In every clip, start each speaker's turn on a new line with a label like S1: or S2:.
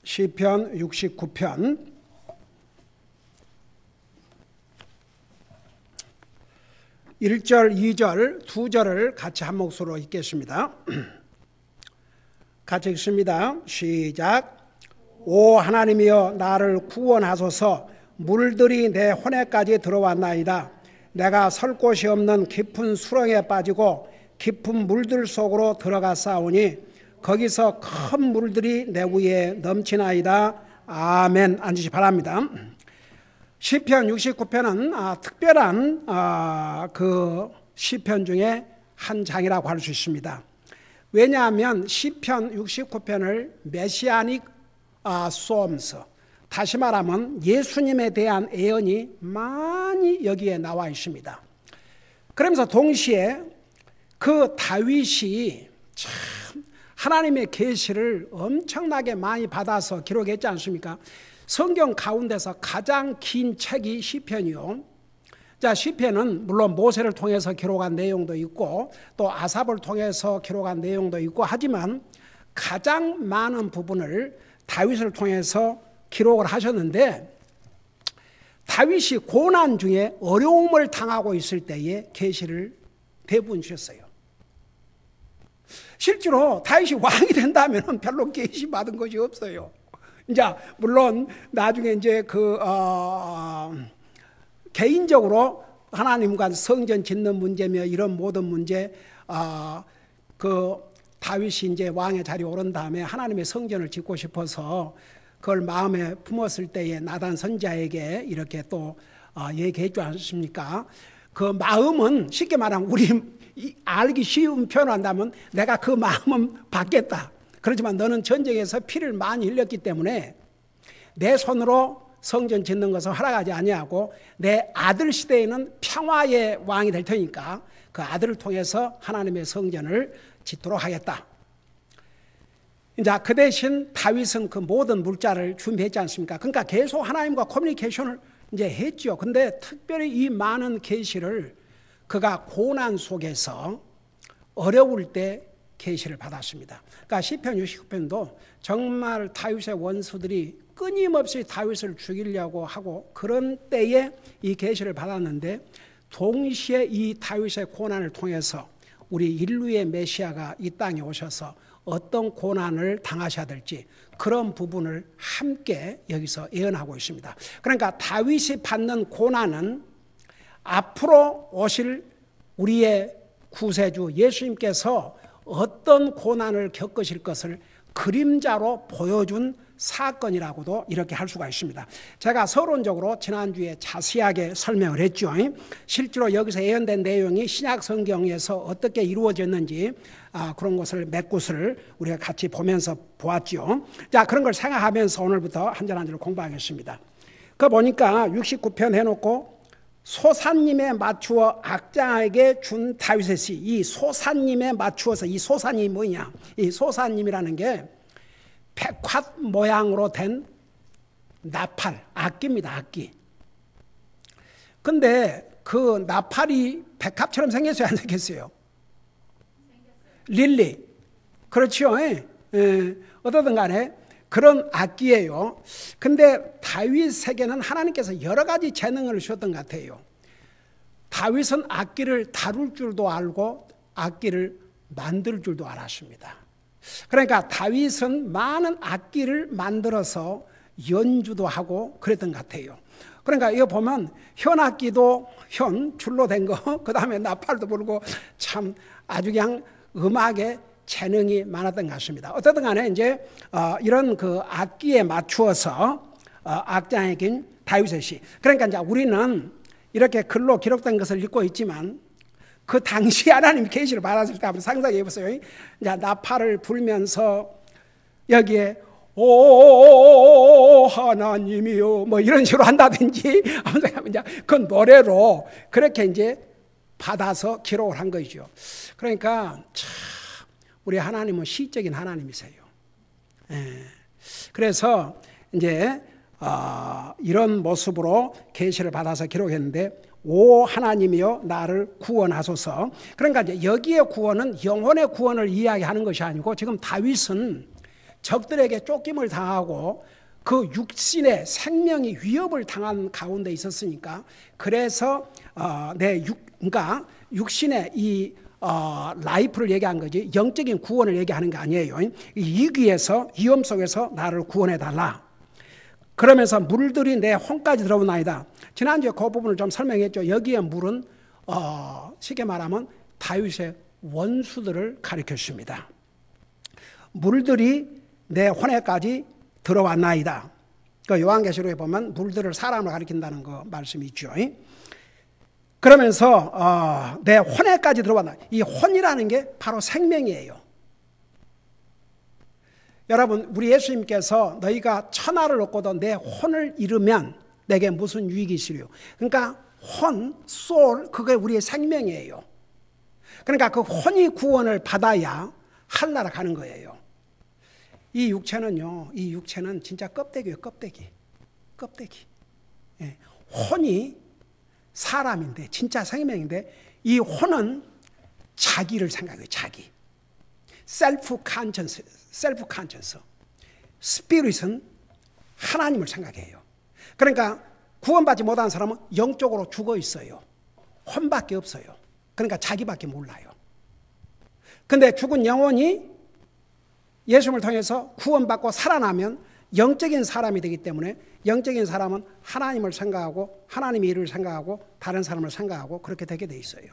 S1: 시편 69편 1절, 2절, 2절을 같이 한 목소리로 읽겠습니다. 같이 읽습니다. 시작. 오 하나님이여 나를 구원하소서. 물들이 내 혼에까지 들어왔나이다. 내가 설 곳이 없는 깊은 수렁에 빠지고 깊은 물들 속으로 들어갔사오니 거기서 큰 물들이 내 위에 넘치나이다. 아멘. 앉으시 바랍니다. 시편 69편은 특별한 그 시편 중에 한 장이라고 할 수 있습니다. 왜냐하면 시편 69편을 메시아닉 소음스, 다시 말하면 예수님에 대한 예언이 많이 여기에 나와 있습니다. 그러면서 동시에 그 다윗이 참 하나님의 계시를 엄청나게 많이 받아서 기록했지 않습니까? 성경 가운데서 가장 긴 책이 시편이요. 자, 시편은 물론 모세를 통해서 기록한 내용도 있고 또 아삽을 통해서 기록한 내용도 있고 하지만 가장 많은 부분을 다윗을 통해서 기록을 하셨는데, 다윗이 고난 중에 어려움을 당하고 있을 때에 계시를 대부분 주셨어요. 실제로 다윗이 왕이 된다면 별로 계시 받은 것이 없어요. 이제 물론 나중에 이제 개인적으로 하나님과 성전 짓는 문제며 이런 모든 문제, 다윗이 이제 왕의 자리에 오른 다음에 하나님의 성전을 짓고 싶어서 그걸 마음에 품었을 때에 나단 선지자에게 이렇게 또 얘기했지 않습니까? 그 마음은 쉽게 말하면 우리 알기 쉬운 표현을 한다면 내가 그 마음은 받겠다. 그렇지만 너는 전쟁에서 피를 많이 흘렸기 때문에 내 손으로 성전 짓는 것을 허락하지 아니하고 내 아들 시대에는 평화의 왕이 될 테니까 그 아들을 통해서 하나님의 성전을 짓도록 하겠다. 이제 그 대신 다윗은 그 모든 물자를 준비했지 않습니까? 그러니까 계속 하나님과 커뮤니케이션을 이제 했죠. 근데 특별히 이 많은 계시를 그가 고난 속에서 어려울 때 계시를 받았습니다. 그러니까 시편 69편도 정말 다윗의 원수들이 끊임없이 다윗을 죽이려고 하고 그런 때에 이 계시를 받았는데, 동시에 이 다윗의 고난을 통해서 우리 인류의 메시아가 이 땅에 오셔서 어떤 고난을 당하셔야 될지 그런 부분을 함께 여기서 예언하고 있습니다. 그러니까 다윗이 받는 고난은 앞으로 오실 우리의 구세주 예수님께서 어떤 고난을 겪으실 것을 그림자로 보여준 사건이라고도 이렇게 할 수가 있습니다. 제가 서론적으로 지난주에 자세하게 설명을 했죠. 실제로 여기서 예언된 내용이 신약 성경에서 어떻게 이루어졌는지 그런 것을 몇 곳을 우리가 같이 보면서 보았죠. 자, 그런 걸 생각하면서 오늘부터 한 절 한 절 공부하겠습니다. 그 보니까 69편 해놓고 소사님에 맞추어 악장에게 준 다윗의 시, 이 소사님에 맞추어서, 이 소사님이 뭐냐? 이 소사님이라는 게 백화 모양으로 된 나팔, 악기입니다. 악기. 근데 그 나팔이 백합처럼 생겼어요? 안 생겼어요? 릴리. 그렇죠. 어떠든 간에 그런 악기예요. 근데 다윗에게는 하나님께서 여러 가지 재능을 주셨던 것 같아요. 다윗은 악기를 다룰 줄도 알고 악기를 만들 줄도 알았습니다. 그러니까 다윗은 많은 악기를 만들어서 연주도 하고 그랬던 것 같아요. 그러니까 이거 보면 현악기도 줄로 된 거, 그 다음에 나팔도 불고 참 아주 그냥 음악에 재능이 많았던 것 같습니다. 어쨌든 간에 이제 이런 그 악기에 맞추어서 악장에겐 다윗의 시. 그러니까 이제 우리는 이렇게 글로 기록된 것을 읽고 있지만 그 당시 하나님 계시를 받았을 때 한번 상상해 보세요. 이제 나팔을 불면서 여기에 오 하나님이요 뭐 이런 식으로 한다든지 하면 이제 그 노래로 그렇게 이제 받아서 기록을 한 거죠. 그러니까 참 우리 하나님은 시적인 하나님이세요. 그래서 이제 이런 모습으로 계시를 받아서 기록했는데, 오 하나님이여 나를 구원하소서. 그러니까 이제 여기에 구원은 영혼의 구원을 이야기하는 것이 아니고 지금 다윗은 적들에게 쫓김을 당하고 그 육신의 생명이 위협을 당한 가운데 있었으니까 그래서 그러니까 육신의 이 라이프를 얘기한 거지 영적인 구원을 얘기하는 게 아니에요. 이 위기에서 위험 속에서 나를 구원해달라. 그러면서 물들이 내 혼까지 들어오나이다. 지난주에 그 부분을 좀 설명했죠. 여기에 물은 쉽게 말하면 다윗의 원수들을 가리켜 줍니다. 물들이 내 혼에까지 들어왔나이다. 그 요한계시록에 보면 물들을 사람을 가리킨다는 거 말씀이 있죠. 그러면서 내 혼에까지 들어왔나. 이 혼이라는 게 바로 생명이에요. 여러분, 우리 예수님께서 너희가 천하를 얻고도 내 혼을 잃으면 내게 무슨 유익이 있으리요. 그러니까 혼, soul, 그게 우리의 생명이에요. 그러니까 그 혼이 구원을 받아야 하늘나라 가는 거예요. 이 육체는 진짜 껍데기예요, 껍데기. 예. 혼이 사람인데, 진짜 생명인데, 이 혼은 자기를 생각해요, 자기. 셀프 컨션스. 스피릿은 하나님을 생각해요. 그러니까 구원받지 못한 사람은 영적으로 죽어 있어요. 혼밖에 없어요. 그러니까 자기밖에 몰라요. 근데 죽은 영혼이 예수님을 통해서 구원받고 살아나면 영적인 사람이 되기 때문에 영적인 사람은 하나님을 생각하고 하나님의 일을 생각하고 다른 사람을 생각하고 그렇게 되게 돼 있어요.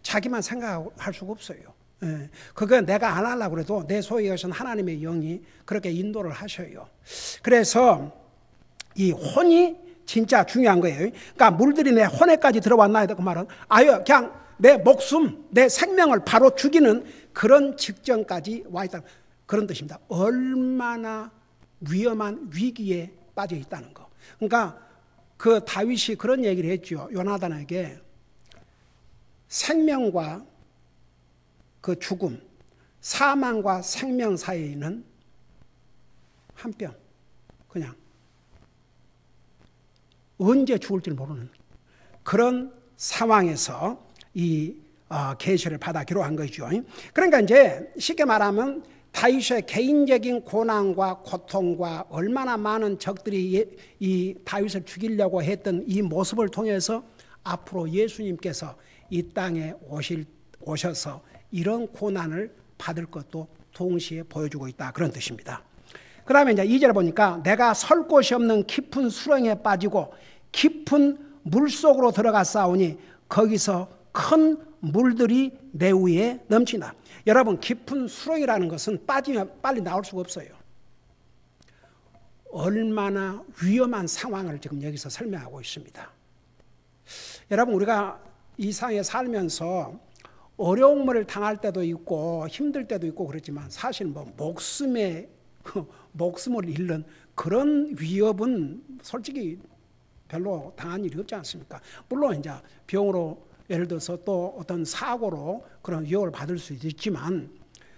S1: 자기만 생각할 수가 없어요. 예. 그건 내가 안 하려고 그래도 내 소유에 계신 하나님의 영이 그렇게 인도를 하셔요. 그래서 이 혼이 진짜 중요한 거예요. 그러니까 물들이 내 혼에까지 들어왔나 그 말은 그냥 내 목숨, 내 생명을 바로 죽이는 그런 직전까지 와 있다. 그런 뜻입니다. 얼마나 위험한 위기에 빠져 있다는 거. 그러니까 그 다윗이 그런 얘기를 했죠. 요나단에게 생명과 그 죽음, 사망과 생명 사이에는 한 뼘, 그냥 언제 죽을지 모르는 그런 상황에서 이 계시를 받아 기록한 거죠. 그러니까 이제 쉽게 말하면 다윗의 개인적인 고난과 고통과 얼마나 많은 적들이 이 다윗을 죽이려고 했던 이 모습을 통해서 앞으로 예수님께서 이 땅에 오셔서 이런 고난을 받을 것도 동시에 보여주고 있다. 그런 뜻입니다. 그 다음에 이제 2절 보니까 내가 설 곳이 없는 깊은 수렁에 빠지고 깊은 물속으로 들어갔사오니 거기서 큰 물들이 내 위에 넘친다. 여러분, 깊은 수렁이라는 것은 빠지면 빨리 나올 수가 없어요. 얼마나 위험한 상황을 지금 여기서 설명하고 있습니다. 여러분, 우리가 이 세상에 살면서 어려움을 당할 때도 있고 힘들 때도 있고 그렇지만 사실 목숨을 잃는 그런 위협은 솔직히 별로 당한 일이 없지 않습니까? 물론 이제 병으로 예를 들어서 또 어떤 사고로 그런 위협을 받을 수 있지만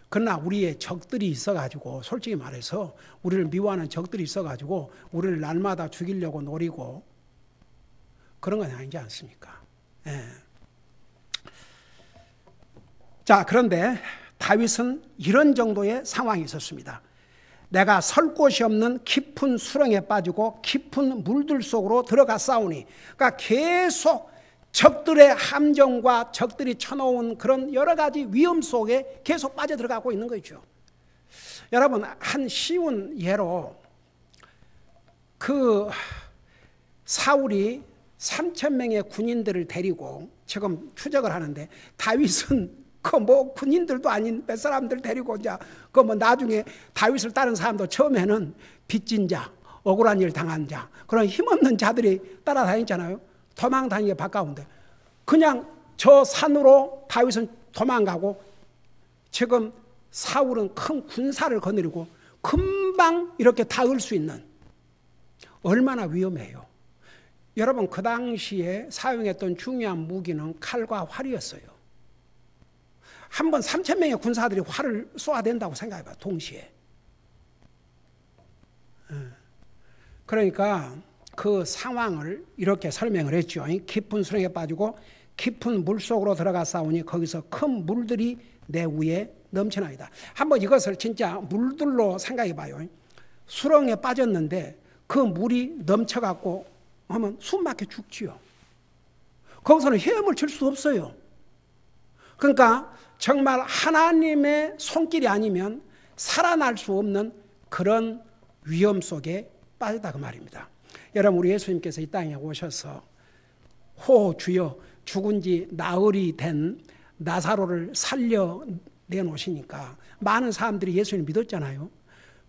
S1: 그러나 우리의 적들이 있어가지고 솔직히 말해서 우리를 미워하는 적들이 있어가지고 우리를 날마다 죽이려고 노리고 그런 건 아니지 않습니까? 예. 자, 그런데 다윗은 이런 정도의 상황이 있었습니다. 내가 설 곳이 없는 깊은 수렁에 빠지고 깊은 물들 속으로 들어갔사오니, 그러니까 계속 적들의 함정과 적들이 쳐놓은 그런 여러 가지 위험 속에 계속 빠져들어가고 있는 거죠. 여러분, 한 쉬운 예로 그 사울이 3,000명의 군인들을 데리고 지금 추적을 하는데 다윗은 군인들도 아닌 몇 사람들 데리고 이제 나중에 다윗을 따른 사람도 처음에는 빚진 자, 억울한 일 당한 자, 그런 힘없는 자들이 따라다녔잖아요. 도망 다니기 바까운데 그냥 저 산으로 다윗은 도망가고 지금 사울은 큰 군사를 거느리고 금방 이렇게 닿을 수 있는 얼마나 위험해요. 여러분, 그 당시에 사용했던 중요한 무기는 칼과 활이었어요. 한 번 3,000명의 군사들이 활을 쏘아야 된다고 생각해봐, 동시에. 그러니까 그 상황을 이렇게 설명을 했죠. 깊은 수렁에 빠지고 깊은 물속으로 들어가 싸우니 거기서 큰 물들이 내 위에 넘쳐나이다. 한번 이것을 진짜 물들로 생각해 봐요. 수렁에 빠졌는데 그 물이 넘쳐갖고 하면 숨 막혀 죽지요. 거기서는 헤엄을 칠 수 없어요. 그러니까 정말 하나님의 손길이 아니면 살아날 수 없는 그런 위험 속에 빠졌다 그 말입니다. 여러분, 우리 예수님께서 이 땅에 오셔서 호 주여 죽은 지 나흘이 된 나사로를 살려내놓으시니까 많은 사람들이 예수님 믿었잖아요.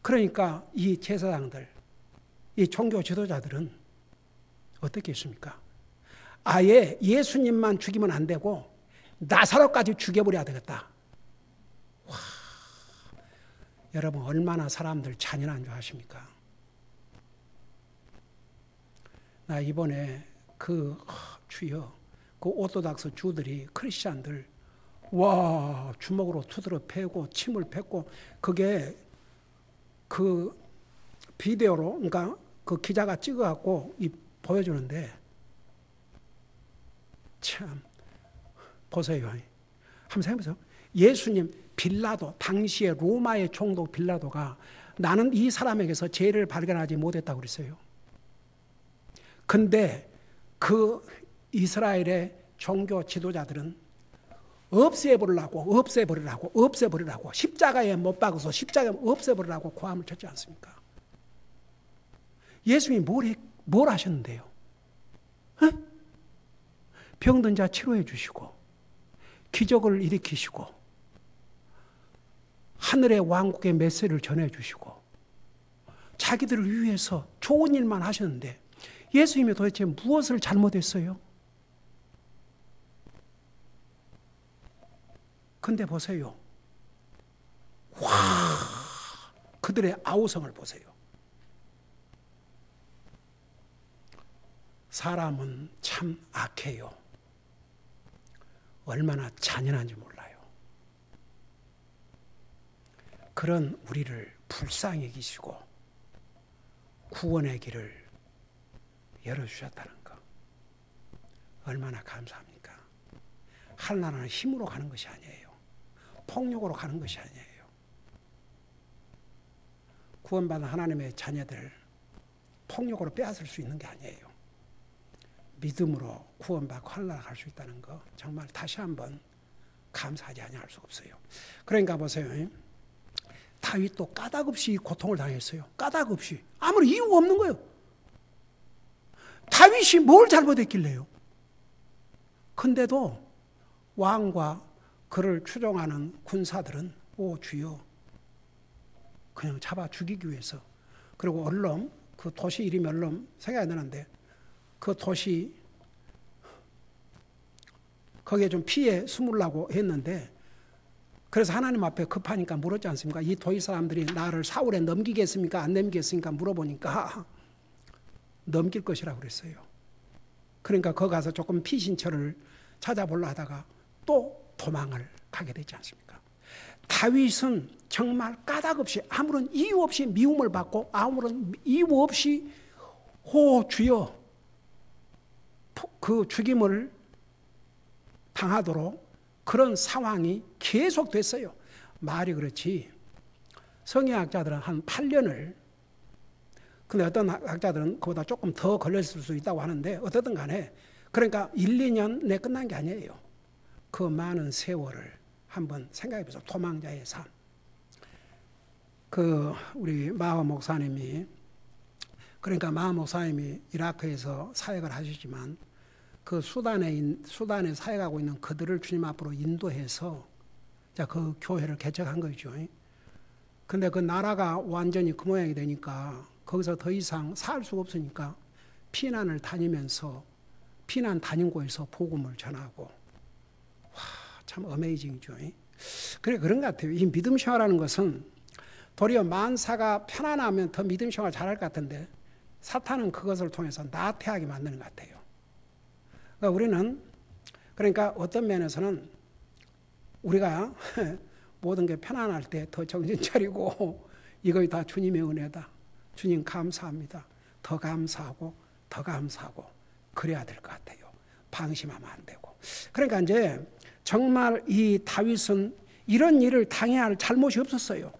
S1: 그러니까 이 제사장들, 이 종교 지도자들은 어떻게 했습니까? 아예 예수님만 죽이면 안 되고 나사로까지 죽여버려야 되겠다. 와, 여러분 얼마나 사람들 잔인한 줄 아십니까? 나 이번에 주여 그 오토닥스 주들이 크리스찬들 와 주먹으로 두드러 패고 침을 뱉고 그게 그 비디오로 그러니까 그 기자가 찍어갖고 보여주는데 참 보세요. 한번 생각해보세요. 예수님 빌라도 당시에 로마의 총독 빌라도가 나는 이 사람에게서 죄를 발견하지 못했다고 그랬어요. 근데 그 이스라엘의 종교 지도자들은 없애버리라고 십자가에 못 박아서 십자가에 없애버리라고 고함을 쳤지 않습니까? 예수님이 뭘 하셨는데요? 병든 자 치료해 주시고 기적을 일으키시고 하늘의 왕국의 메시지를 전해 주시고 자기들을 위해서 좋은 일만 하셨는데 예수님이 도대체 무엇을 잘못했어요? 근데 보세요. 와, 그들의 아우성을 보세요. 사람은 참 악해요. 얼마나 잔인한지 몰라요. 그런 우리를 불쌍히 여기시고 구원의 길을 열어주셨다는 것. 얼마나 감사합니까? 하나님은 힘으로 가는 것이 아니에요. 폭력으로 가는 것이 아니에요. 구원받은 하나님의 자녀들 폭력으로 빼앗을 수 있는 게 아니에요. 믿음으로 구원받고 하늘나라 갈 수 있다는 거 정말 다시 한번 감사하지 아니할 수 없어요. 그러니까 보세요. 다윗도 까닭없이 고통을 당했어요. 까닭없이. 아무런 이유가 없는 거예요. 다윗이 뭘 잘못했길래요? 근데도 왕과 그를 추종하는 군사들은 오 주여 그냥 잡아 죽이기 위해서 그리고 얼른 그 도시 이름이 얼른 생각이 나는데 그 도시 거기에 좀 피해 숨으려고 했는데 그래서 하나님 앞에 급하니까 물었지 않습니까? 이 도시 사람들이 나를 사울에 넘기겠습니까? 안 넘기겠습니까? 물어보니까 넘길 것이라고 그랬어요. 그러니까 거기 가서 조금 피신처를 찾아보려 하다가 또 도망을 가게 되지 않습니까? 다윗은 정말 까닭없이 아무런 이유 없이 미움을 받고 아무런 이유 없이 오 주여 그 죽임을 당하도록 그런 상황이 계속됐어요. 말이 그렇지 성경학자들은 한 8년을 근데 어떤 학자들은 그보다 조금 더 걸렸을 수 있다고 하는데 어떻든 간에 그러니까 1, 2년 내 끝난 게 아니에요. 그 많은 세월을 한번 생각해 보세요. 도망자의 삶. 우리 마하 목사님이 그러니까 마하 목사님이 이라크에서 사역을 하시지만 그 수단에 사역하고 있는 그들을 주님 앞으로 인도해서 그 교회를 개척한 거죠. 근데 그 나라가 완전히 그 모양이 되니까 거기서 더 이상 살 수가 없으니까 피난을 다니면서 피난 다닌 곳에서 복음을 전하고 와, 참 어메이징이죠. 그런 것 같아요. 이 믿음 생활하는 것은 도리어 만사가 편안하면 더 믿음 생활 잘할 것 같은데 사탄은 그것을 통해서 나태하게 만드는 것 같아요. 그러니까 우리는 그러니까 어떤 면에서는 우리가 모든 게 편안할 때 더 정신 차리고 이거 다 주님의 은혜다. 주님 감사합니다. 더 감사하고 더 감사하고 그래야 될 것 같아요. 방심하면 안 되고. 그러니까 이제 정말 이 다윗은 이런 일을 당해야 할 잘못이 없었어요.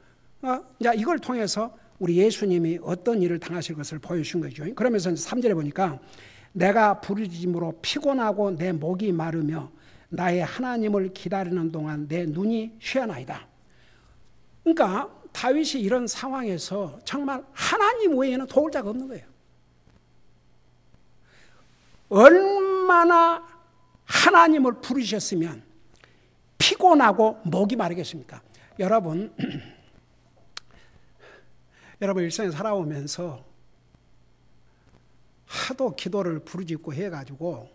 S1: 이제 이걸 통해서 우리 예수님이 어떤 일을 당하실 것을 보여주신 거죠. 그러면서 3절에 보니까 내가 부르짖음으로 피곤하고 내 목이 마르며 나의 하나님을 기다리는 동안 내 눈이 쉬어나이다. 그러니까 다윗이 이런 상황에서 정말 하나님 외에는 도울 자가 없는 거예요. 얼마나 하나님을 부르셨으면 피곤하고 목이 마르겠습니까? 여러분 일생에 살아오면서 하도 기도를 부르짖고 해가지고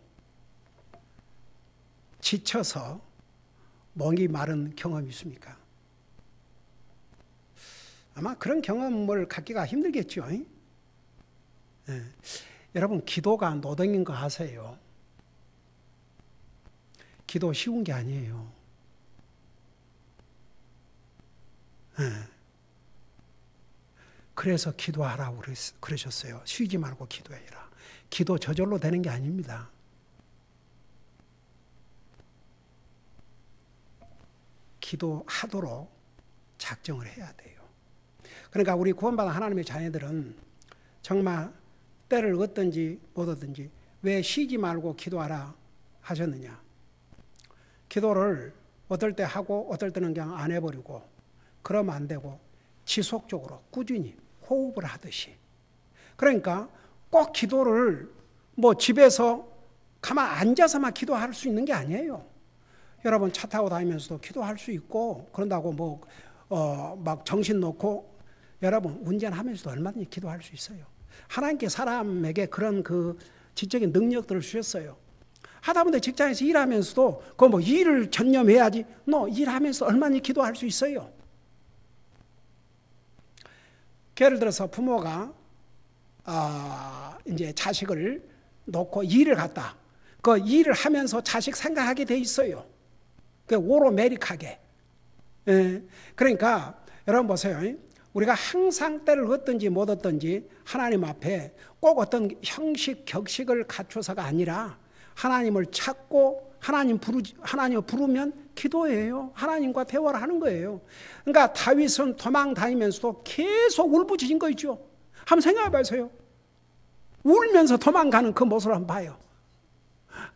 S1: 지쳐서 목이 마른 경험이 있습니까? 아마 그런 경험을 갖기가 힘들겠죠. 네. 여러분 기도가 노동인 거 아세요? 기도 쉬운 게 아니에요. 네. 그래서 기도하라고 그러셨어요. 쉬지 말고 기도해라. 기도 저절로 되는 게 아닙니다. 기도하도록 작정을 해야 돼요. 그러니까 우리 구원받은 하나님의 자녀들은 정말 때를 얻든지 못 얻든지 왜 쉬지 말고 기도하라 하셨느냐. 기도를 어떨 때 하고 어떨 때는 그냥 안 해버리고 그러면 안 되고 지속적으로 꾸준히 호흡을 하듯이. 그러니까 꼭 기도를 뭐 집에서 가만 앉아서만 기도할 수 있는 게 아니에요. 여러분 차 타고 다니면서도 기도할 수 있고 그런다고 막 정신 놓고 여러분 운전하면서도 얼마든지 기도할 수 있어요. 하나님께 사람에게 그런 그 지적인 능력들을 주셨어요. 하다못해 직장에서 일하면서도 그 일을 전념해야지. 일하면서 얼마든지 기도할 수 있어요. 예를 들어서 부모가 이제 자식을 놓고 일을 갔다. 그 일을 하면서 자식 생각하게 돼 있어요. 그 오로메릭하게. 그러니까 여러분 보세요. 우리가 항상 때를 얻든지 못 얻든지 하나님 앞에 꼭 어떤 형식 격식을 갖춰서가 아니라 하나님을 찾고 하나님을 부르면 기도해요. 하나님과 대화를 하는 거예요. 그러니까 다윗은 도망 다니면서도 계속 울부짖은 거 있죠. 한번 생각해 보세요. 울면서 도망가는 그 모습을 한번 봐요.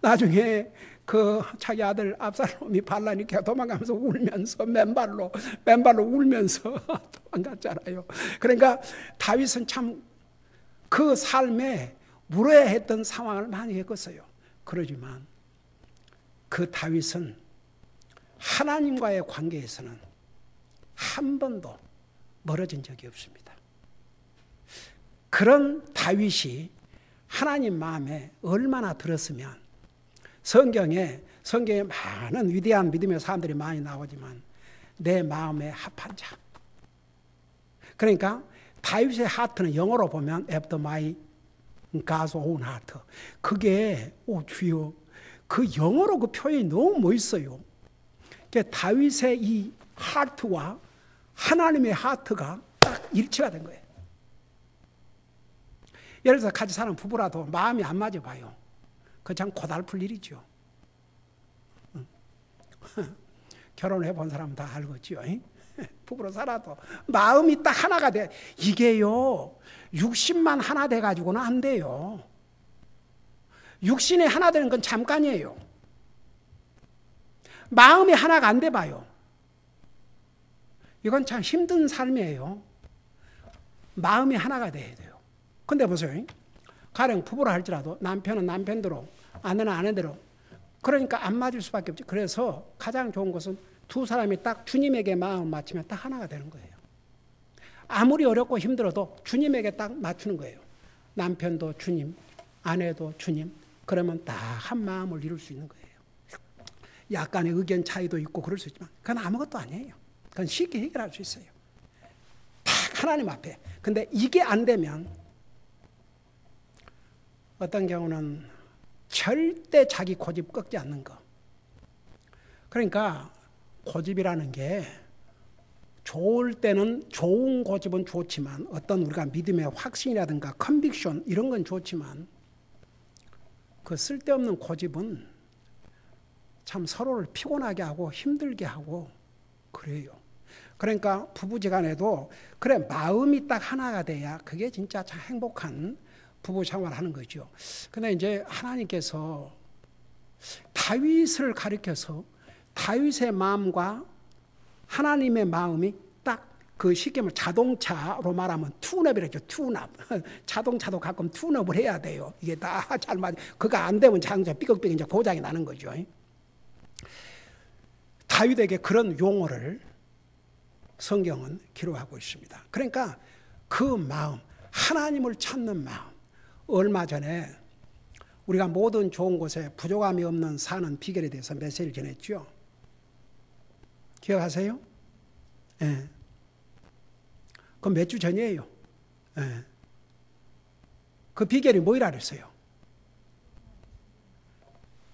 S1: 나중에 그 자기 아들 압살롬이 반란이니까 도망가면서 울면서 맨발로 울면서 도망갔잖아요. 그러니까 다윗은 참 그 삶에 무례했던 상황을 많이 겪었어요. 그러지만 그 다윗은 하나님과의 관계에서는 한 번도 멀어진 적이 없습니다. 그런 다윗이 하나님 마음에 얼마나 들었으면 성경에 많은 위대한 믿음의 사람들이 많이 나오지만 내 마음에 합한 자. 그러니까 다윗의 하트는 영어로 보면 after my God's own heart. 그게 주여 그 영어로 그 표현이 너무 멋있어요. 다윗의 이 하트와 하나님의 하트가 딱 일치가 된 거예요. 예를 들어서 같이 사는 부부라도 마음이 안 맞아 봐요. 그거 참 고달플 일이죠. 결혼해 본 사람은 다 알겠죠. 부부로 살아도 마음이 딱 하나가 돼. 이게요 60만 하나 돼가지고는 안 돼요. 육신이 하나 되는 건 잠깐이에요. 마음이 하나가 안 돼 봐요. 이건 참 힘든 삶이에요. 마음이 하나가 돼야 돼요. 근데 보세요. 가령 부부를 할지라도 남편은 남편대로 아내는 아내대로 그러니까 안 맞을 수밖에 없죠. 그래서 가장 좋은 것은 두 사람이 딱 주님에게 마음을 맞추면 딱 하나가 되는 거예요. 아무리 어렵고 힘들어도 주님에게 딱 맞추는 거예요. 남편도 주님, 아내도 주님. 그러면 딱 한 마음을 이룰 수 있는 거예요. 약간의 의견 차이도 있고 그럴 수 있지만 그건 아무것도 아니에요. 그건 쉽게 해결할 수 있어요. 딱 하나님 앞에. 근데 이게 안 되면 어떤 경우는 절대 자기 고집 꺾지 않는 거. 그러니까 고집이라는 게 좋을 때는 좋은 고집은 좋지만 어떤 우리가 믿음의 확신이라든가 컨빅션 이런 건 좋지만 그 쓸데없는 고집은 참 서로를 피곤하게 하고 힘들게 하고 그래요. 그러니까 부부지간에도 그래 마음이 딱 하나가 돼야 그게 진짜 참 행복한 부부 생활하는 거죠. 근데 이제 하나님께서 다윗을 가리켜서 다윗의 마음과 하나님의 마음이 딱 그 쉽게 말하면 자동차로 말하면 튠업이라죠. 튠업. 자동차도 가끔 튠업을 해야 돼요. 이게 다 잘 맞아. 그거 안 되면 자동차 삐걱삐걱 이제 고장이 나는 거죠. 다윗에게 그런 용어를 성경은 기록하고 있습니다. 그러니까 그 마음, 하나님을 찾는 마음. 얼마 전에 우리가 모든 좋은 곳에 부족함이 없는 사는 비결에 대해서 메시지를 전했죠. 기억하세요? 예. 그건 몇 주 전이에요. 예. 그 비결이 뭐라 그랬어요?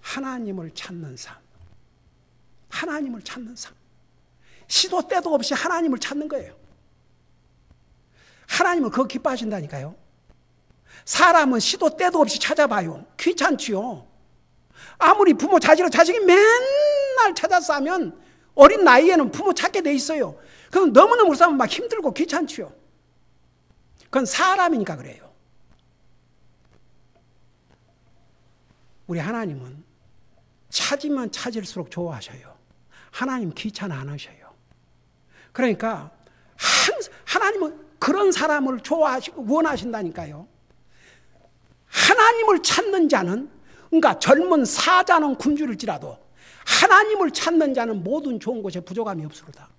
S1: 하나님을 찾는 삶. 하나님을 찾는 삶. 시도 때도 없이 하나님을 찾는 거예요. 하나님은 그거 기뻐하신다니까요. 사람은 시도 때도 없이 찾아봐요. 귀찮지요. 아무리 부모 자식을 자식이 맨날 찾아서 하면 어린 나이에는 부모 찾게 돼 있어요. 그럼 너무너무 싸면 막 힘들고 귀찮지요. 그건 사람이니까 그래요. 우리 하나님은 찾으면 찾을수록 좋아하셔요. 하나님 귀찮아 안 하셔요. 그러니까 하나님은 그런 사람을 좋아하시고 원하신다니까요. 하나님을 찾는 자는, 그러니까 젊은 사자는 굶주릴지라도 하나님을 찾는 자는 모든 좋은 곳에 부족함이 없으로다.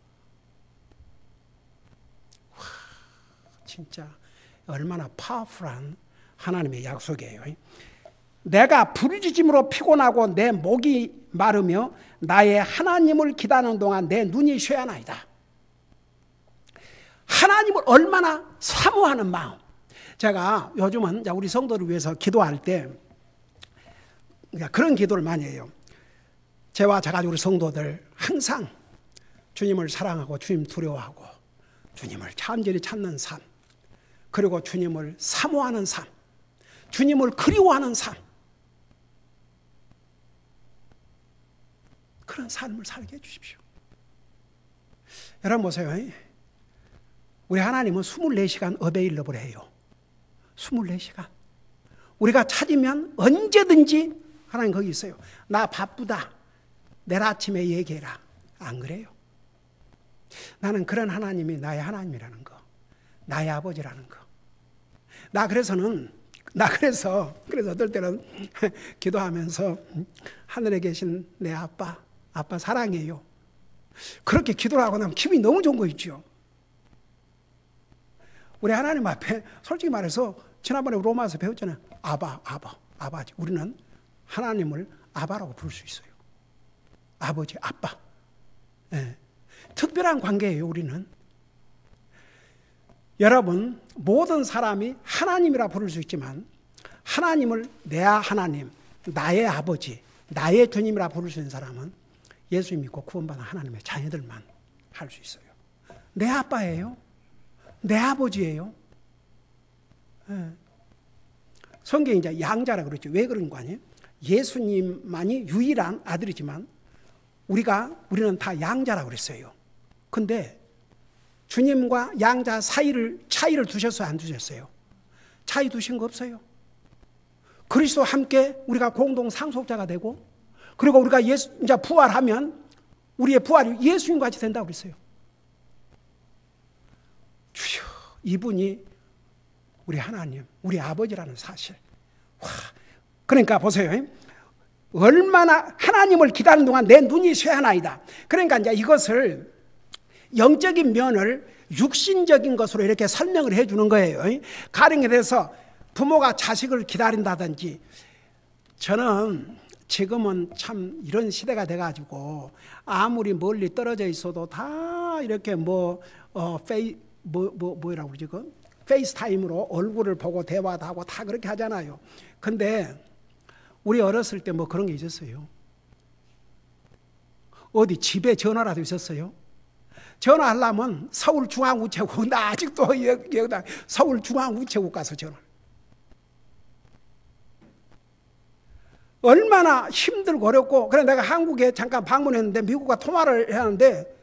S1: 와, 진짜 얼마나 파워풀한 하나님의 약속이에요. 내가 부르짖음으로 피곤하고 내 목이 마르며 나의 하나님을 기다리는 동안 내 눈이 쇠하나이다. 하나님을 얼마나 사모하는 마음. 제가 요즘은 우리 성도를 위해서 기도할 때 그런 기도를 많이 해요. 저와 저가족 우리 성도들 항상 주님을 사랑하고 주님 두려워하고 주님을 참전히 찾는 삶, 그리고 주님을 사모하는 삶, 주님을 그리워하는 삶, 그런 삶을 살게 해주십시오. 여러분 보세요. 우리 하나님은 24시간 어베일러블 해요. 24시간. 우리가 찾으면 언제든지 하나님 거기 있어요. 나 바쁘다. 내일 아침에 얘기해라. 안 그래요? 나는 그런 하나님이 나의 하나님이라는 거. 나의 아버지라는 거. 그래서 어떨 때는 기도하면서 하늘에 계신 내 아빠 사랑해요. 그렇게 기도를 하고 나면 기분이 너무 좋은 거 있죠. 우리 하나님 앞에 솔직히 말해서 지난번에 로마에서 배웠잖아요. 아바지. 우리는 하나님을 아바라고 부를 수 있어요. 아버지, 아빠. 네. 특별한 관계예요, 우리는. 여러분, 모든 사람이 하나님이라 부를 수 있지만 하나님을 내 하나님, 나의 아버지, 나의 주님이라 부를 수 있는 사람은 예수 믿고 구원받은 하나님의 자녀들만 할 수 있어요. 내 아빠예요. 내 아버지예요. 네. 성경이 이제 양자라 그러죠. 왜 그런 거 아니에요? 예수님만이 유일한 아들이지만 우리는 다 양자라고 그랬어요. 근데 주님과 양자 차이를 두셨어요? 안 두셨어요? 차이 두신 거 없어요. 그리스도와 함께 우리가 공동 상속자가 되고, 그리고 우리가 이제 부활하면 우리의 부활이 예수님 같이 된다고 그랬어요. 주여, 이분이 우리 하나님, 우리 아버지라는 사실. 와, 그러니까 보세요. 얼마나 하나님을 기다리는 동안 내 눈이 쇠하나이다. 그러니까 이제 이것을 영적인 면을 육신적인 것으로 이렇게 설명을 해주는 거예요. 가령에 대해서 부모가 자식을 기다린다든지, 저는 지금은 참 이런 시대가 돼가지고 아무리 멀리 떨어져 있어도 다 이렇게 뭐라고 그러지? 페이스타임으로 얼굴을 보고 대화도 하고 다 그렇게 하잖아요. 근데 우리 어렸을 때 뭐 그런 게 있었어요. 어디 집에 전화라도 있었어요. 전화하려면 서울중앙우체국, 나 아직도 여기다 서울중앙우체국 가서 전화. 얼마나 힘들고 어렵고. 그래 내가 한국에 잠깐 방문했는데 미국과 통화를 하는데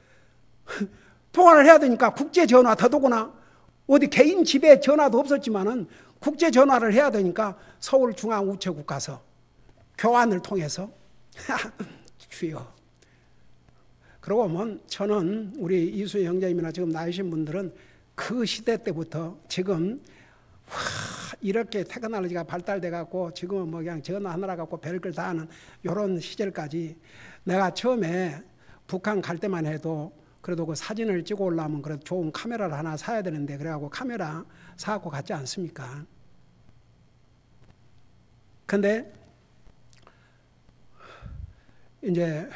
S1: 통화를 해야 되니까 국제전화, 더더구나 어디 개인 집에 전화도 없었지만은 국제전화를 해야 되니까 서울중앙우체국 가서 교환을 통해서 주여. 그러고 보면 저는 우리 이수희 형제님이나 지금 나이신 분들은 그 시대 때부터 지금 이렇게 테크놀로지가 발달돼 갖고 지금은 뭐 그냥 전화하느라 갖고 별걸 다 하는 이런 시절까지, 내가 처음에 북한 갈 때만 해도 그래도 그 사진을 찍어 오려면 그래도 좋은 카메라를 하나 사야 되는데, 그래갖고 카메라 사갖고 갔지 않습니까? 근데 이제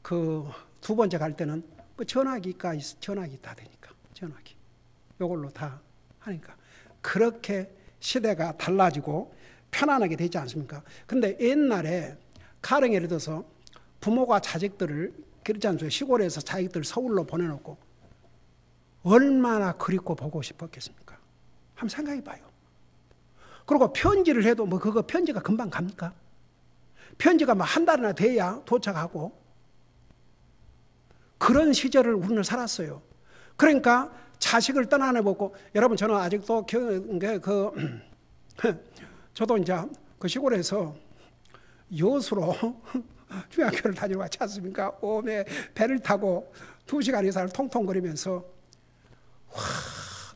S1: 그 두 번째 갈 때는 뭐 전화기가 전화기 다 되니까 전화기 요걸로 다 하니까 그렇게 시대가 달라지고 편안하게 되지 않습니까? 근데 옛날에 가령 예를 들어서 부모가 자식들을 그렇지 않습니까? 시골에서 자식들 서울로 보내놓고 얼마나 그립고 보고 싶었겠습니까? 한번 생각해 봐요. 그리고 편지를 해도 뭐 그거 편지가 금방 갑니까? 편지가 뭐 한 달이나 돼야 도착하고, 그런 시절을 우리는 살았어요. 그러니까 자식을 떠나내보고, 여러분 저는 아직도 저도 이제 그 시골에서 여수로 중학교를 다니러 왔지 않습니까? 오메 배를 타고 2시간 이상을 통통거리면서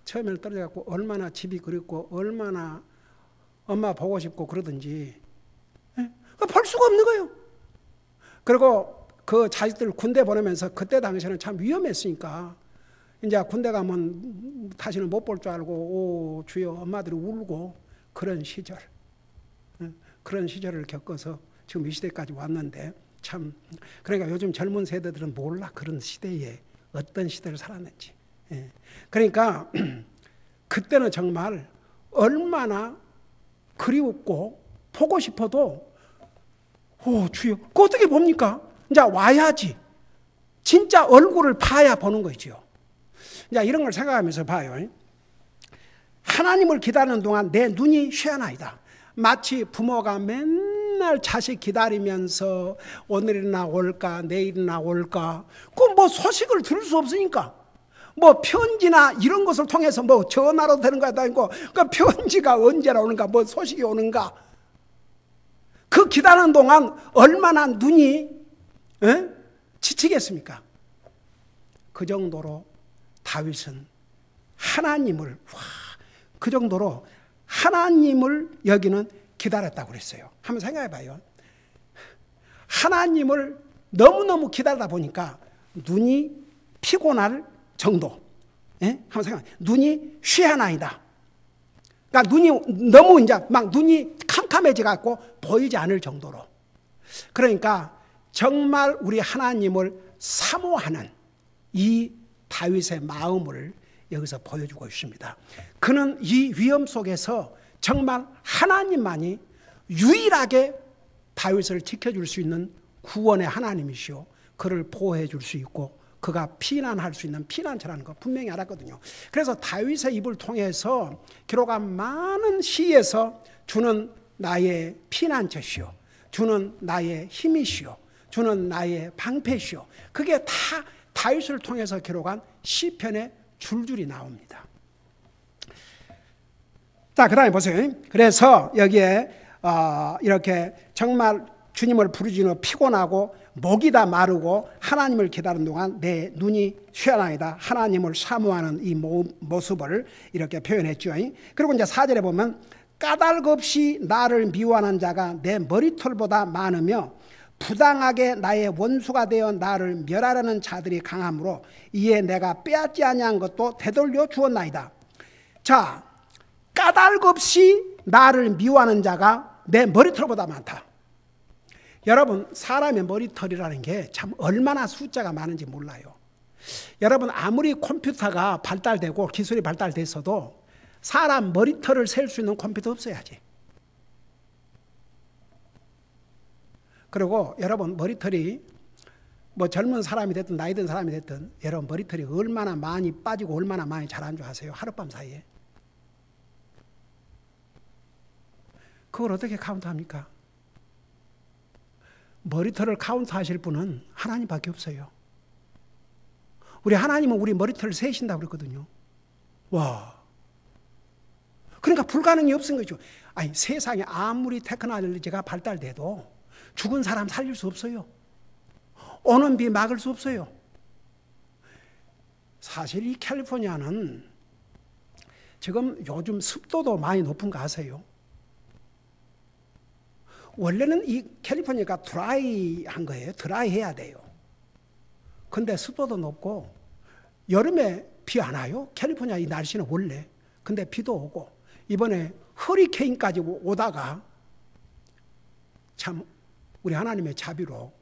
S1: 처음에 떨어져갖고 얼마나 집이 그립고 얼마나 엄마 보고 싶고 그러든지 볼 수가 없는 거예요. 그리고 그 자식들 군대 보내면서 그때 당시에는 참 위험했으니까 이제 군대 가면 다시는 못 볼 줄 알고 오 주여 엄마들이 울고 그런 시절, 그런 시절을 겪어서 지금 이 시대까지 왔는데, 참 그러니까 요즘 젊은 세대들은 몰라 그런 시대에 어떤 시대를 살았는지. 그러니까 그때는 정말 얼마나 그리웠고 보고 싶어도 오 주여 그거 어떻게 봅니까? 이제 와야지 진짜 얼굴을 봐야 보는 거죠. 이제 이런 걸 생각하면서 봐요. 하나님을 기다리는 동안 내 눈이 쇠하나이다. 마치 부모가 맨날 자식 기다리면서 오늘이나 올까 내일이나 올까, 그 뭐 소식을 들을 수 없으니까 뭐 편지나 이런 것을 통해서 뭐 전화로 되는 거야 아니고 그 편지가 언제나 오는가, 뭐 소식이 오는가, 그 기다리는 동안 얼마나 눈이 지치겠습니까? 그 정도로 다윗은 하나님을 그 정도로 하나님을 여기는 기다렸다고 그랬어요. 한번 생각해 봐요. 하나님을 너무너무 기다리다 보니까 눈이 피곤할 정도. 한번 생각해. 눈이 쇠하나이다. 그러니까 눈이 너무 이제 막 눈이 캄캄해져 갖고 보이지 않을 정도로. 그러니까 정말 우리 하나님을 사모하는 이 다윗의 마음을 여기서 보여주고 있습니다. 그는 이 위험 속에서 정말 하나님만이 유일하게 다윗을 지켜줄 수 있는 구원의 하나님이시오. 그를 보호해 줄 수 있고 그가 피난할 수 있는 피난처라는 거 분명히 알았거든요. 그래서 다윗의 입을 통해서 기록한 많은 시에서 주는 나의 피난처시오, 주는 나의 힘이시오, 주는 나의 방패시오, 그게 다 다윗을 통해서 기록한 시편에 줄줄이 나옵니다. 자, 그 다음에 보세요. 그래서 여기에 이렇게 정말 주님을 부르짖어 피곤하고 목이 다 마르고 하나님을 기다리는 동안 내 눈이 쇠하나이다. 하나님을 사모하는 이 모습을 이렇게 표현했죠. 그리고 이제 4절에 보면 까닭 없이 나를 미워하는 자가 내 머리털보다 많으며 부당하게 나의 원수가 되어 나를 멸하려는 자들이 강함으로 이에 내가 빼앗지 아니한 것도 되돌려 주었나이다. 자, 까닭 없이 나를 미워하는 자가 내 머리털보다 많다. 여러분, 사람의 머리털이라는 게 참 얼마나 숫자가 많은지 몰라요. 여러분, 아무리 컴퓨터가 발달되고 기술이 발달됐어도 사람 머리털을 셀 수 있는 컴퓨터 없어야지. 그리고 여러분, 머리털이 뭐 젊은 사람이 됐든 나이 든 사람이 됐든 여러분 머리털이 얼마나 많이 빠지고 얼마나 많이 자란 줄 아세요? 하룻밤 사이에. 그걸 어떻게 카운트합니까? 머리털을 카운트하실 분은 하나님밖에 없어요. 우리 하나님은 우리 머리털을 세신다고 그랬거든요. 와. 그러니까 불가능이 없은 거죠. 아니, 세상에 아무리 테크놀로지가 발달돼도 죽은 사람 살릴 수 없어요. 오는 비 막을 수 없어요. 사실 이 캘리포니아는 지금 요즘 습도도 많이 높은 거 아세요? 원래는 이 캘리포니아가 드라이한 거예요. 드라이 해야 돼요. 근데 습도도 높고 여름에 비 안 와요. 캘리포니아 이 날씨는 원래. 근데 비도 오고 이번에 허리케인까지 오다가 참 우리 하나님의 자비로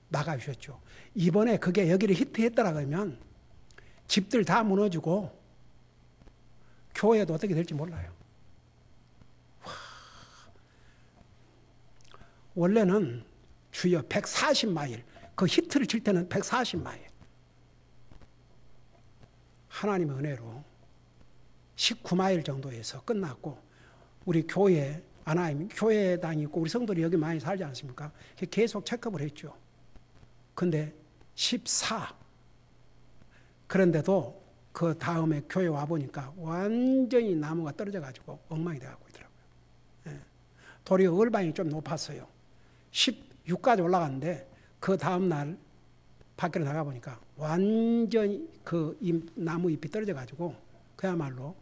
S1: 막아주셨죠. 이번에 그게 여기를 히트했더라 그러면 집들 다 무너지고 교회도 어떻게 될지 몰라요. 와. 원래는 주여 140마일, 그 히트를 칠 때는 140마일. 하나님의 은혜로 19마일 정도에서 끝났고 우리 교회, 아나임 교회당이 있고 우리 성도들이 여기 많이 살지 않습니까? 계속 체크업을 했죠. 근데 14. 그런데도 그 다음에 교회 와보니까 완전히 나무가 떨어져가지고 엉망이 돼가고 있더라고요. 예. 도리어 얼방이 좀 높았어요. 16까지 올라갔는데 그 다음날 밖으로 나가보니까 완전히 그 나무 잎이 떨어져가지고 그야말로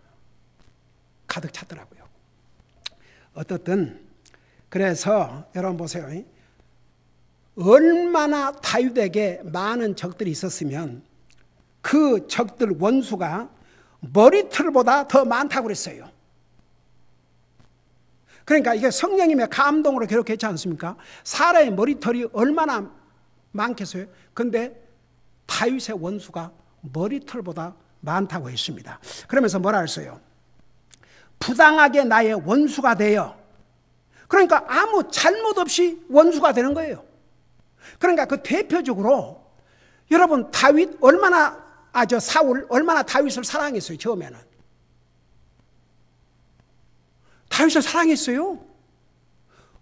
S1: 가득 찼더라고요. 어떻든 그래서 여러분 보세요. 얼마나 다윗에게 많은 적들이 있었으면 그 적들 원수가 머리털보다 더 많다고 그랬어요. 그러니까 이게 성령님의 감동으로 기록했지 않습니까? 사람의 머리털이 얼마나 많겠어요? 근데 다윗의 원수가 머리털보다 많다고 했습니다. 그러면서 뭐라 했어요? 부당하게 나의 원수가 되어. 그러니까 아무 잘못 없이 원수가 되는 거예요. 그러니까 그 대표적으로 여러분 다윗 얼마나 사울 얼마나 다윗을 사랑했어요. 처음에는 다윗을 사랑했어요.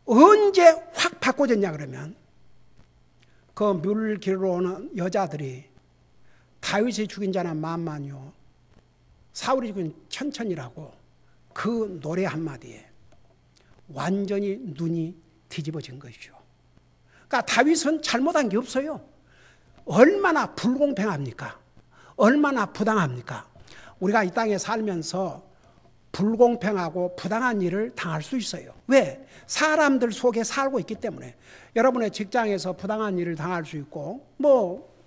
S1: 언제 확 바꿔졌냐 그러면 그 물 기르러 오는 여자들이 다윗이 죽인 자는 만만요 사울이 죽인 천천이라고 그 노래 한마디에 완전히 눈이 뒤집어진 것이죠. 그러니까 다윗은 잘못한 게 없어요. 얼마나 불공평합니까? 얼마나 부당합니까? 우리가 이 땅에 살면서 불공평하고 부당한 일을 당할 수 있어요. 왜? 사람들 속에 살고 있기 때문에. 여러분의 직장에서 부당한 일을 당할 수 있고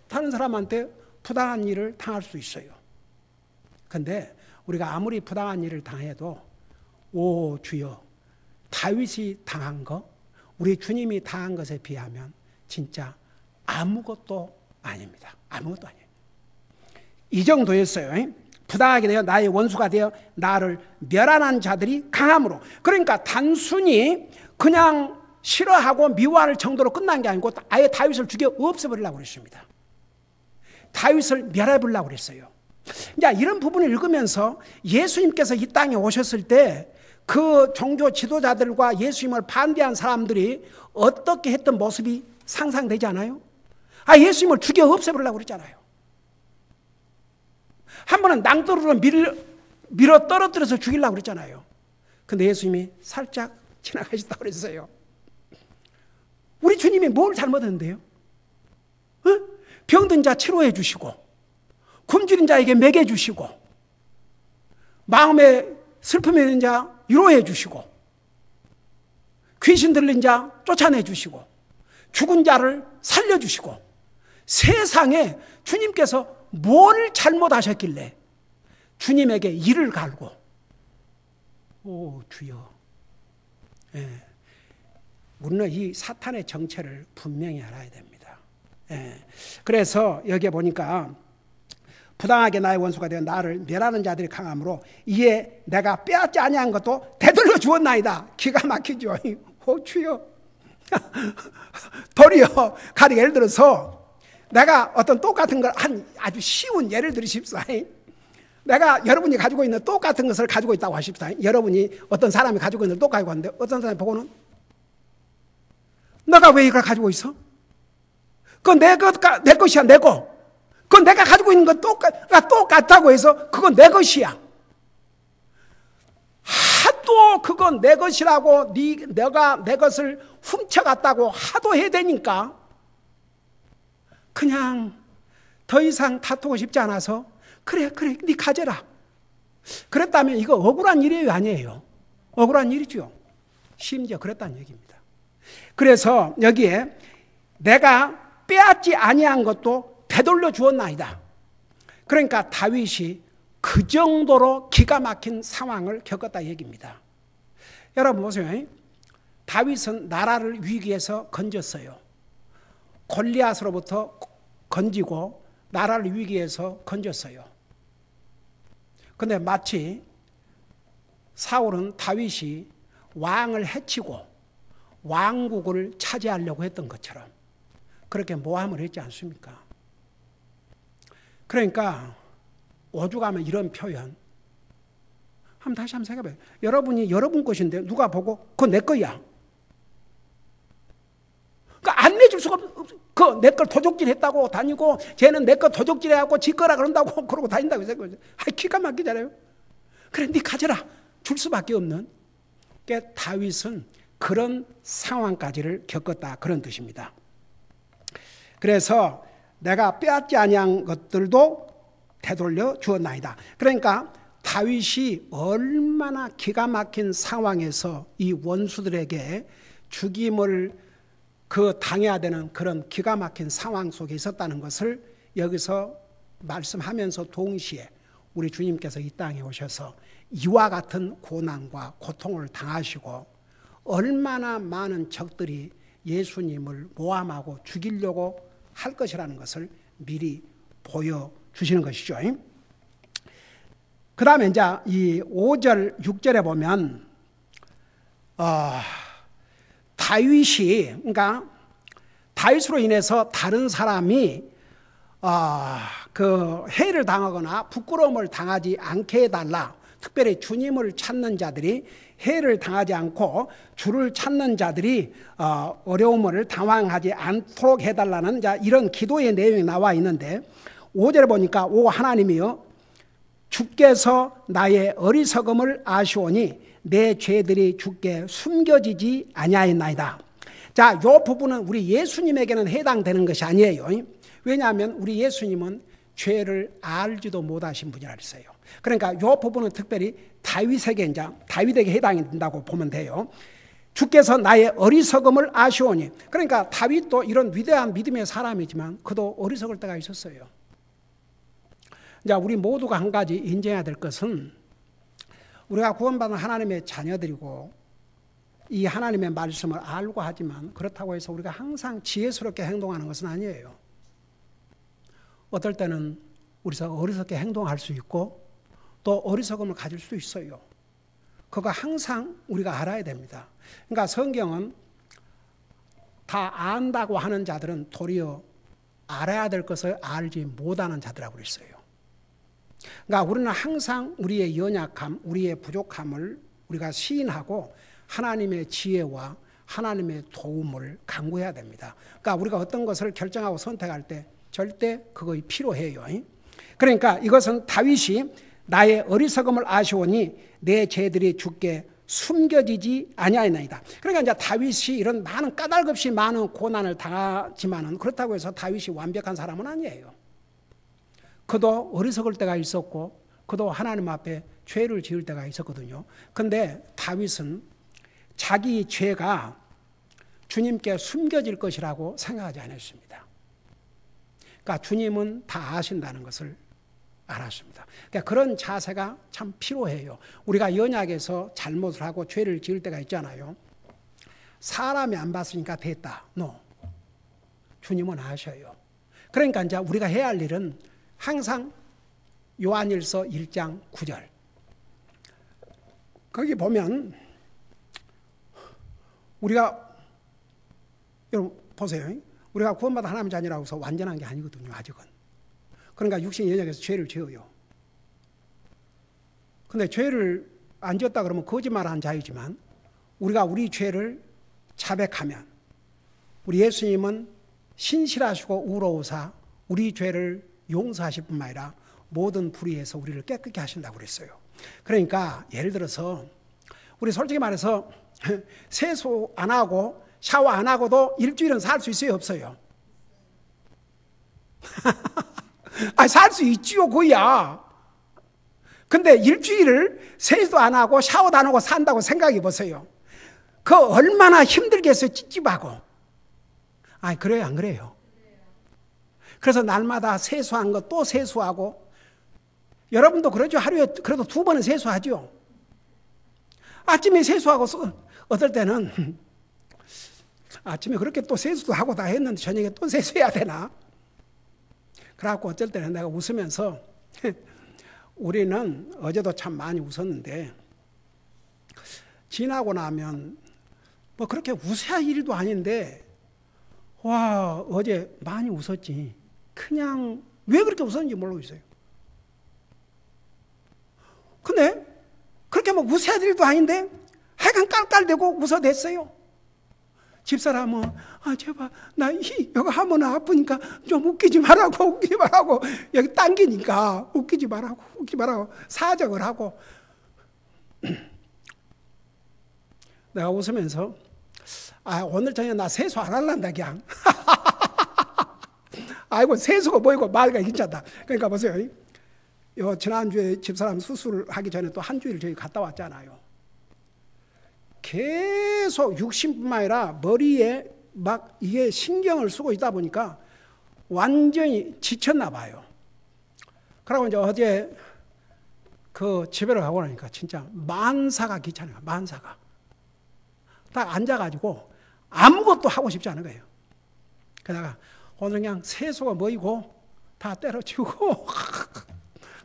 S1: 다른 사람한테 부당한 일을 당할 수 있어요. 근데 우리가 아무리 부당한 일을 당해도 오 주여 다윗이 당한 거 우리 주님이 당한 것에 비하면 진짜 아무것도 아닙니다. 아무것도 아니에요. 이 정도였어요. 부당하게 되어 나의 원수가 되어 나를 멸하는 자들이 강함으로. 그러니까 단순히 그냥 싫어하고 미워할 정도로 끝난 게 아니고 아예 다윗을 죽여 없애버리려고 그랬습니다. 다윗을 멸해버리려고 그랬어요. 이제 이런 부분을 읽으면서 예수님께서 이 땅에 오셨을 때 그 종교 지도자들과 예수님을 반대한 사람들이 어떻게 했던 모습이 상상되지 않아요? 예수님을 죽여 없애버리려고 그랬잖아요. 한 번은 낭떠러로 밀어 떨어뜨려서 죽이려고 그랬잖아요. 근데 예수님이 살짝 지나가셨다고 그랬어요. 우리 주님이 뭘 잘못했는데요? 병든 자 치료해 주시고 굶주린 자에게 먹여 주시고 마음에 슬픔이 있는 자 위로해 주시고 귀신 들린 자 쫓아내 주시고 죽은 자를 살려 주시고 세상에 주님께서 뭘 잘못하셨길래 주님에게 이를 갈고 오 주여. 예. 우리는 이 사탄의 정체를 분명히 알아야 됩니다. 예. 그래서 여기에 보니까 부당하게 나의 원수가 되어 나를 멸하는 자들이 강함으로 이에 내가 빼앗지 아니한 것도 되돌려 주었나이다. 기가 막히죠. 오 주여. 도리어 가령 예를 들어서 내가 어떤 똑같은 걸 아주 쉬운 예를 들으십사. 내가 여러분이 가지고 있는 똑같은 것을 가지고 있다고 하십사. 여러분이 어떤 사람이 가지고 있는 걸 똑같이 하는데 어떤 사람이 보고는 너가 왜 이걸 가지고 있어? 그건 내 것이야 내 거. 그건 내가 가지고 있는 건 똑같다고 해서 그건 내 것이야. 하도 그건 내 것이라고 내가 내 것을 훔쳐갔다고 하도 해야 되니까 그냥 더 이상 다투고 싶지 않아서 그래 네 가져라. 그랬다면 이거 억울한 일이에요, 아니에요? 억울한 일이죠. 심지어 그랬다는 얘기입니다. 그래서 여기에 내가 빼앗지 아니한 것도 되돌려 주었나이다. 그러니까 다윗이 그 정도로 기가 막힌 상황을 겪었다 얘기입니다. 여러분 보세요. 다윗은 나라를 위기에서 건졌어요. 골리앗으로부터 건지고 나라를 위기에서 건졌어요. 그런데 마치 사울은 다윗이 왕을 해치고 왕국을 차지하려고 했던 것처럼 그렇게 모함을 했지 않습니까? 그러니까 오죽하면 이런 표현 다시 한번 생각해봐요. 여러분이 여러분 것인데 누가 보고 그거 내 거야. 안 내줄 수가 없어. 그 내 걸 도적질 했다고 다니고 쟤는 내 거 도적질 해갖고 지 거라 그런다고 그러고 다닌다고 생각해요. 기가 막히잖아요. 그래 네 가져라. 줄 수밖에 없는. 그러니까 다윗은 그런 상황까지를 겪었다 그런 뜻입니다. 그래서 내가 빼앗지 아니한 것들도 되돌려 주었나이다. 그러니까 다윗이 얼마나 기가 막힌 상황에서 이 원수들에게 죽임을 당해야 되는 그런 기가 막힌 상황 속에 있었다는 것을 여기서 말씀하면서 동시에 우리 주님께서 이 땅에 오셔서 이와 같은 고난과 고통을 당하시고 얼마나 많은 적들이 예수님을 모함하고 죽이려고 할 것이라는 것을 미리 보여주시는 것이죠. 그 다음에 이제 이 5절, 6절에 보면 다윗이, 그러니까 다윗으로 인해서 다른 사람이 해를 당하거나 부끄러움을 당하지 않게 해달라. 특별히 주님을 찾는 자들이 해를 당하지 않고 주를 찾는 자들이 어려움을 당황하지 않도록 해달라는 이런 기도의 내용이 나와 있는데 5절에 보니까 오 하나님이여 주께서 나의 어리석음을 아시오니 내 죄들이 주께 숨겨지지 아니하였나이다. 자, 이 부분은 우리 예수님에게는 해당되는 것이 아니에요. 왜냐하면 우리 예수님은 죄를 알지도 못하신 분이라 했어요. 그러니까 이 부분은 특별히 다윗에게 해당이 된다고 보면 돼요. 주께서 나의 어리석음을 아시오니. 그러니까 다윗도 이런 위대한 믿음의 사람이지만 그도 어리석을 때가 있었어요. 자, 우리 모두가 한 가지 인정해야 될 것은 우리가 구원받은 하나님의 자녀들이고 이 하나님의 말씀을 알고 하지만 그렇다고 해서 우리가 항상 지혜스럽게 행동하는 것은 아니에요. 어떨 때는 우리가 어리석게 행동할 수 있고 또 어리석음을 가질 수 있어요. 그거 항상 우리가 알아야 됩니다. 그러니까 성경은 다 안다고 하는 자들은 도리어 알아야 될 것을 알지 못하는 자들이라고 그랬어요. 그러니까 우리는 항상 우리의 연약함, 우리의 부족함을 우리가 시인하고 하나님의 지혜와 하나님의 도움을 간구해야 됩니다. 그러니까 우리가 어떤 것을 결정하고 선택할 때 절대 그것이 필요해요. 그러니까 이것은 다윗이 나의 어리석음을 아시오니 내 죄들이 주께 숨겨지지 아니하였나이다. 그러니까 이제 다윗이 이런 많은 까닭없이 많은 고난을 당하지만은 그렇다고 해서 다윗이 완벽한 사람은 아니에요. 그도 어리석을 때가 있었고 그도 하나님 앞에 죄를 지을 때가 있었거든요. 그런데 다윗은 자기 죄가 주님께 숨겨질 것이라고 생각하지 않았습니다. 그러니까 주님은 다 아신다는 것을 알았습니다. 그러니까 그런 자세가 참 필요해요. 우리가 연약해서 잘못을 하고 죄를 지을 때가 있잖아요. 사람이 안 봤으니까 됐다. No. 주님은 아셔요. 그러니까 이제 우리가 해야 할 일은 항상 요한일서 1장 9절 거기 보면 우리가 여러분 보세요. 우리가 구원받아 하나님의 자녀라고 해서 완전한 게 아니거든요. 아직은. 그러니까 육신이 연약해서 죄를 지어요. 근데 죄를 안 지었다 그러면 거짓말한 자이지만 우리가 우리 죄를 자백하면 우리 예수님은 신실하시고 의로우사 우리 죄를 용서하실 뿐만 아니라 모든 불의에서 우리를 깨끗게 하신다고 그랬어요. 그러니까 예를 들어서 우리 솔직히 말해서 세수 안 하고 샤워 안 하고도 일주일은 살 수 있어요, 없어요? 살 수 있지요, 그야. 근데 일주일을 세수도 안 하고 샤워도 안 하고 산다고 생각해 보세요. 그 얼마나 힘들겠어요, 찝찝하고. 그래요, 안 그래요? 그래서 날마다 세수한 거 또 세수하고, 여러분도 그러죠? 하루에 그래도 2번은 세수하죠? 아침에 세수하고, 어떨 때는 아침에 그렇게 또 세수도 하고 다 했는데 저녁에 또 세수해야 되나? 그래갖고 어쩔 때는 내가 웃으면서 우리는 어제도 참 많이 웃었는데 지나고 나면 뭐 그렇게 웃어야 할 일도 아닌데 와 어제 많이 웃었지. 그냥 왜 그렇게 웃었는지 모르겠어요. 근데 그렇게 뭐 웃어야 할 일도 아닌데 하여간 깔깔대고 웃어댔어요. 집사람은 제발 나 이거 하면 아프니까 좀 웃기지 말라고 여기 당기니까 웃기지 말라고 사정을 하고 내가 웃으면서 오늘 저녁에 나 세수 안 할란다 그냥. 아이고 세수가 뭐이고 말가 괜찮다. 그러니까 보세요. 지난주에 집사람 수술하기 전에 또 한 주일 저희 갔다 왔잖아요. 계속 육신뿐만 아니라 머리에 막 이게 신경을 쓰고 있다 보니까 완전히 지쳤나 봐요. 그러고 이제 어제 그 집에로 가고 나니까 진짜 만사가 귀찮아요. 만사가. 딱 앉아가지고 아무것도 하고 싶지 않은 거예요. 그러다가 오늘 그냥 세수가 뭐이고 다 때려치우고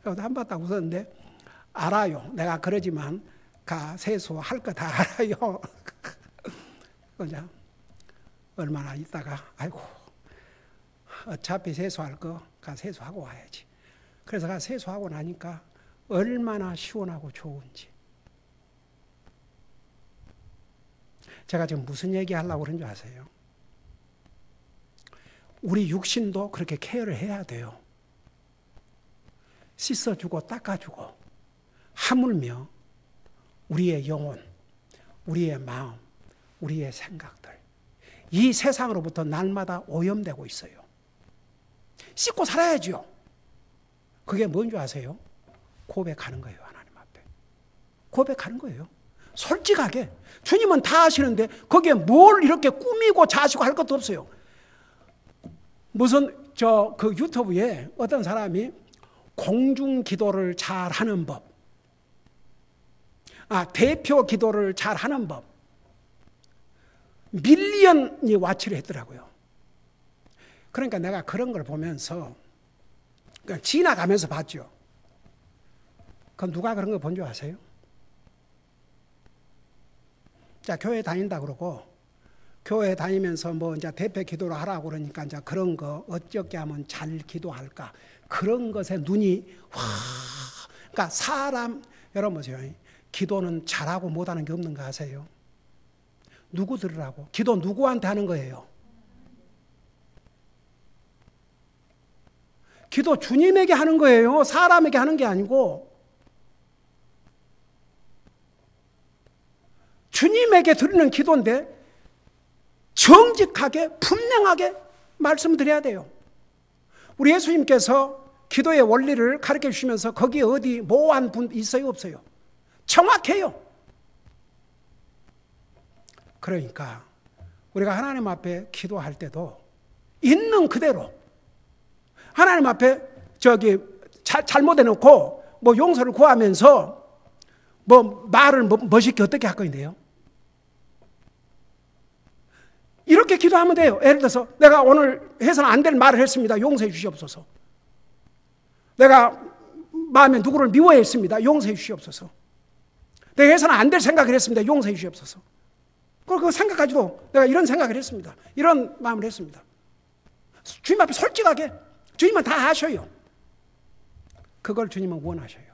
S1: 한번 딱 웃었는데 알아요. 내가 그러지만 세수할 거 다 알아요. 그냥 얼마나 있다가 아이고 어차피 세수할 거 세수하고 와야지. 그래서 세수하고 나니까 얼마나 시원하고 좋은지. 제가 지금 무슨 얘기 하려고 그런 줄 아세요? 우리 육신도 그렇게 케어를 해야 돼요. 씻어주고 닦아주고 하물며 우리의 영혼, 우리의 마음, 우리의 생각들 이 세상으로부터 날마다 오염되고 있어요. 씻고 살아야죠. 그게 뭔 줄 아세요? 고백하는 거예요. 하나님 앞에. 고백하는 거예요. 솔직하게. 주님은 다 아시는데 거기에 뭘 이렇게 꾸미고 자시고 할 것도 없어요. 무슨 그 유튜브에 어떤 사람이 공중 기도를 잘 하는 법, 대표 기도를 잘 하는 법, 밀리언이 와치를 했더라고요. 그러니까 내가 그런 걸 보면서 그냥 지나가면서 봤죠. 그건 누가 그런 거 본 줄 아세요? 자, 교회 다닌다 그러고 교회 다니면서 뭐 이제 대표 기도를 하라고 그러니까 이제 그런 거 어떻게 하면 잘 기도할까? 그런 것에 눈이 그러니까 사람 여러분 보세요. 기도는 잘하고 못하는 게 없는 거 아세요? 누구 들으라고? 기도 누구한테 하는 거예요? 기도 주님에게 하는 거예요. 사람에게 하는 게 아니고 주님에게 드리는 기도인데 정직하게 분명하게 말씀드려야 돼요. 우리 예수님께서 기도의 원리를 가르쳐 주시면서 거기에 어디 모호한 분 있어요? 없어요? 정확해요. 그러니까 우리가 하나님 앞에 기도할 때도 있는 그대로 하나님 앞에 잘못해놓고 뭐 용서를 구하면서 뭐 말을 멋있게 어떻게 할 건데요? 이렇게 기도하면 돼요. 예를 들어서 내가 오늘 해서는 안 될 말을 했습니다. 용서해 주시옵소서. 내가 마음에 누구를 미워했습니다. 용서해 주시옵소서. 내가 해서는 안 될 생각을 했습니다. 용서해 주시옵소서. 그 생각까지도 내가 이런 생각을 했습니다. 이런 마음을 했습니다. 주님 앞에 솔직하게 주님은 다 아셔요. 그걸 주님은 원하셔요.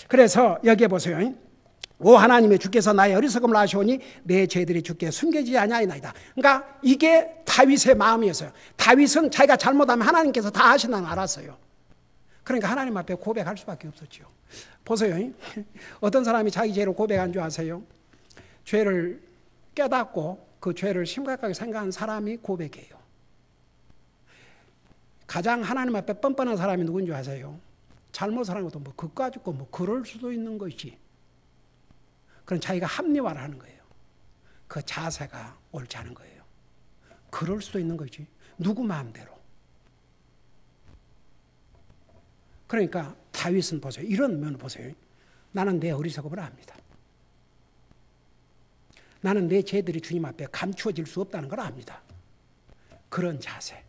S1: 그래서 여기에 보세요. 오 하나님의 주께서 나의 어리석음을 아시오니 내 죄들이 주께 숨겨지지 아니하나이다. 그러니까 이게 다윗의 마음이었어요. 다윗은 자기가 잘못하면 하나님께서 다 아신다는 걸 알았어요. 그러니까 하나님 앞에 고백할 수밖에 없었죠. 보세요. 어떤 사람이 자기 죄를 고백한 줄 아세요? 죄를 깨닫고 그 죄를 심각하게 생각한 사람이 고백해요. 가장 하나님 앞에 뻔뻔한 사람이 누군지 아세요? 잘못을 한 것도 뭐 그까짓 거 뭐 그럴 수도 있는 것이지. 그런 자기가 합리화를 하는 거예요. 그 자세가 옳지 않은 거예요. 그럴 수도 있는 거지. 누구 마음대로. 그러니까 다윗은 보세요. 이런 면 보세요. 나는 내 어리석음을 압니다. 나는 내 죄들이 주님 앞에 감추어질 수 없다는 걸 압니다. 그런 자세.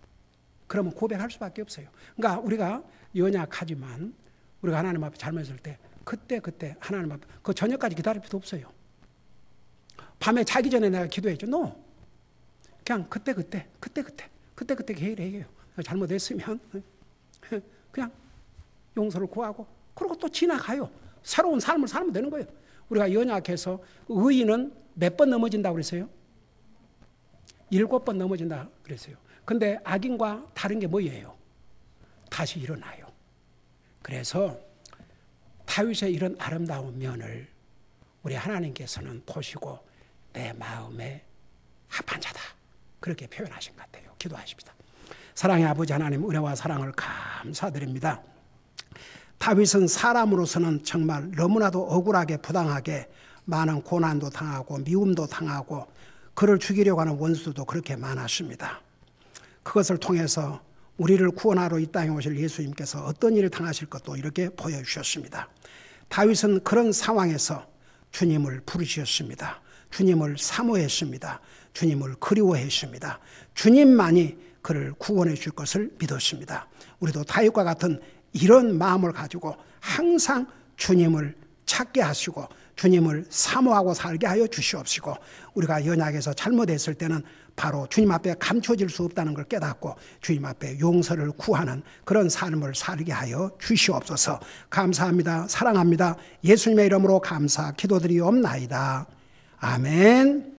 S1: 그러면 고백할 수밖에 없어요. 그러니까 우리가 연약하지만 우리가 하나님 앞에 잘못했을 때 그때 하나님 앞에 그 저녁까지 기다릴 필요 없어요. 밤에 자기 전에 내가 기도했죠. 그냥 그때 개의를 해요. 잘못했으면 그냥 용서를 구하고 그리고 또 지나가요. 새로운 삶을 살면 되는 거예요. 우리가 연약해서 의인은 몇 번 넘어진다고 그랬어요? 7번 넘어진다 그랬어요. 근데 악인과 다른 게 뭐예요? 다시 일어나요. 그래서 다윗의 이런 아름다운 면을 우리 하나님께서는 보시고 내 마음에 합한 자다. 그렇게 표현하신 것 같아요. 기도하십니다. 사랑의 아버지 하나님, 은혜와 사랑을 감사드립니다. 다윗은 사람으로서는 정말 너무나도 억울하게 부당하게 많은 고난도 당하고 미움도 당하고 그를 죽이려고 하는 원수도 그렇게 많았습니다. 그것을 통해서 우리를 구원하러 이 땅에 오실 예수님께서 어떤 일을 당하실 것도 이렇게 보여주셨습니다. 다윗은 그런 상황에서 주님을 부르셨습니다. 주님을 사모했습니다. 주님을 그리워했습니다. 주님만이 그를 구원해 줄 것을 믿었습니다. 우리도 다윗과 같은 이런 마음을 가지고 항상 주님을 찾게 하시고 주님을 사모하고 살게 하여 주시옵시고 우리가 연약해서 잘못했을 때는 바로 주님 앞에 감춰질 수 없다는 걸 깨닫고 주님 앞에 용서를 구하는 그런 삶을 살게 하여 주시옵소서. 감사합니다. 사랑합니다. 예수님의 이름으로 감사 기도드리옵나이다. 아멘.